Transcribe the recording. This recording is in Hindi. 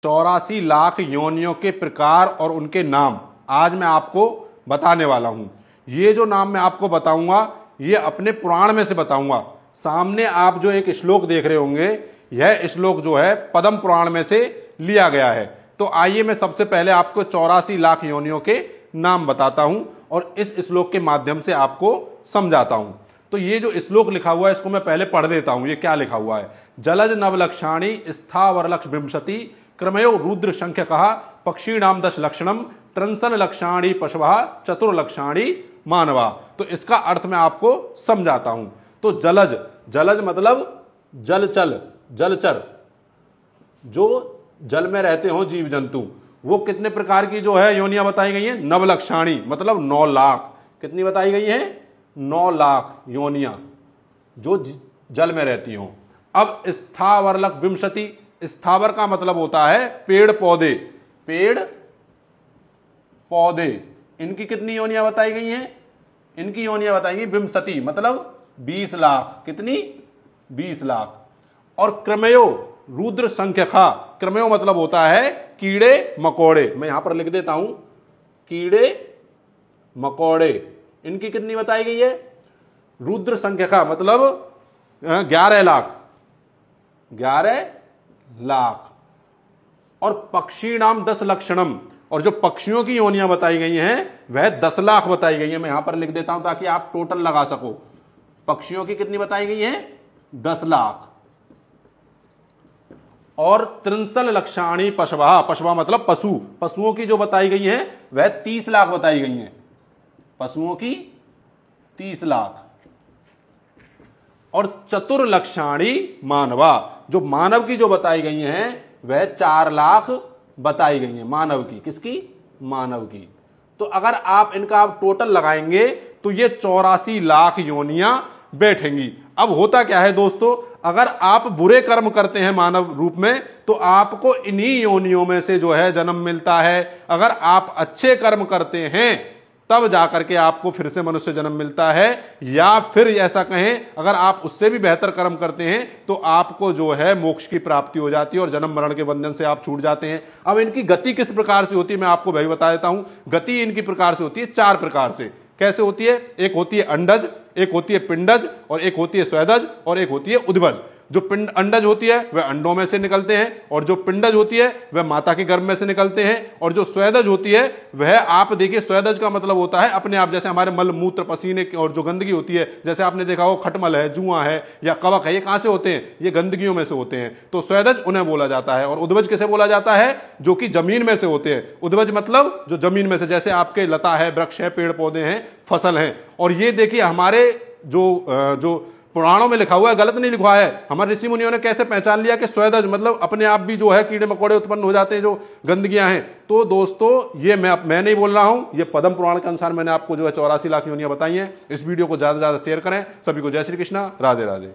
84 लाख योनियों के प्रकार और उनके नाम आज मैं आपको बताने वाला हूं। ये जो नाम मैं आपको बताऊंगा ये अपने पुराण में से बताऊंगा। सामने आप जो एक श्लोक देख रहे होंगे यह श्लोक जो है पद्म पुराण में से लिया गया है। तो आइए मैं सबसे पहले आपको 84 लाख योनियों के नाम बताता हूं और इस श्लोक के माध्यम से आपको समझाता हूं। तो ये जो श्लोक लिखा हुआ है इसको मैं पहले पढ़ देता हूं। ये क्या लिखा हुआ है? जलज नवलक्षाणी स्थावरलक्ष विंशति क्रमयो रुद्र संख्य कहा पक्षीणाम 10 लक्षणम त्रंसन लक्षाणी पशवा चतुर्लक्षाणी मानवा। तो इसका अर्थ मैं आपको समझाता हूं। तो जलज, जलज मतलब जलचल, जलचर, जो जल में रहते हो जीव जंतु, वो कितने प्रकार की जो है योनियां बताई गई हैं? नवलक्षाणी मतलब 9 लाख। कितनी बताई गई है? 9 लाख योनियां जो जल में रहती हो। अब स्थावरलक विंशति, स्थावर का मतलब होता है पेड़ पौधे, पेड़ पौधे, इनकी कितनी योनियां बताई गई हैं? इनकी योनियां बताई गई विंशति मतलब 20 लाख। कितनी? 20 लाख। और क्रमयो रुद्र संख्यका, क्रमयो मतलब होता है कीड़े मकोड़े, मैं यहां पर लिख देता हूं कीड़े मकोड़े, इनकी कितनी बताई गई है? रुद्र संख्यका मतलब 11 लाख, 11 लाख। और पक्षी नाम 10 लक्षणम, और जो पक्षियों की योनियां बताई गई हैं वह 10 लाख बताई गई है। मैं यहां पर लिख देता हूं ताकि आप टोटल लगा सको। पक्षियों की कितनी बताई गई है? 10 लाख। और त्रिंसल लक्षाणी पशवा, पशवा मतलब पशु, पशुओं की जो बताई गई है वह 30 लाख बताई गई हैं। पशुओं की 30 लाख। और चतुर्लक्षाणी मानवा, जो मानव की जो बताई गई हैं वह 4 लाख बताई गई हैं। मानव की, किसकी? मानव की। तो अगर आप इनका आप टोटल लगाएंगे तो ये 84 लाख योनियां बैठेंगी। अब होता क्या है दोस्तों, अगर आप बुरे कर्म करते हैं मानव रूप में तो आपको इन्हीं योनियों में से जो है जन्म मिलता है। अगर आप अच्छे कर्म करते हैं तब जाकर के आपको फिर से मनुष्य जन्म मिलता है, या फिर ऐसा कहें अगर आप उससे भी बेहतर कर्म करते हैं तो आपको जो है मोक्ष की प्राप्ति हो जाती है और जन्म मरण के बंधन से आप छूट जाते हैं। अब इनकी गति किस प्रकार से होती है मैं आपको भाई बता देता हूं। गति इनकी प्रकार से होती है 4 प्रकार से। कैसे होती है? एक होती है अंडज, एक होती है पिंडज, और एक होती है स्वेदज, और एक होती है उद्भज। जो पिंड अंडज होती है वह अंडों में से निकलते हैं, और जो पिंडज होती है वह माता के गर्भ में से निकलते हैं, और जो स्वेदज होती है वह आप देखिए, स्वेदज का मतलब होता है अपने आप, जैसे हमारे मल मूत्र पसीने और जो गंदगी होती है, जैसे आपने देखा हो खटमल है, जुआ है या कवक है, ये कहां से होते हैं? ये गंदगियों में से होते हैं। तो स्वेदज उन्हें बोला जाता है। और उद्भज किसे बोला जाता है? जो कि जमीन में से होते हैं। उद्भज मतलब जो जमीन में से, जैसे आपके लता है, वृक्ष है, पेड़ पौधे हैं, फसल हैं। और ये देखिए हमारे जो पुराणों में लिखा हुआ है गलत नहीं लिखा है। हमारे ऋषि मुनियों ने कैसे पहचान लिया कि स्वेदज मतलब अपने आप भी जो है कीड़े मकोड़े उत्पन्न हो जाते हैं, जो गंदगियां हैं। तो दोस्तों ये मैं नहीं बोल रहा हूं, ये पद्म पुराण के अनुसार मैंने आपको जो है 84 लाख योनियां बताई हैं। इस वीडियो को ज्यादा से ज्यादा शेयर करें। सभी को जय श्री कृष्णा, राधे राधे।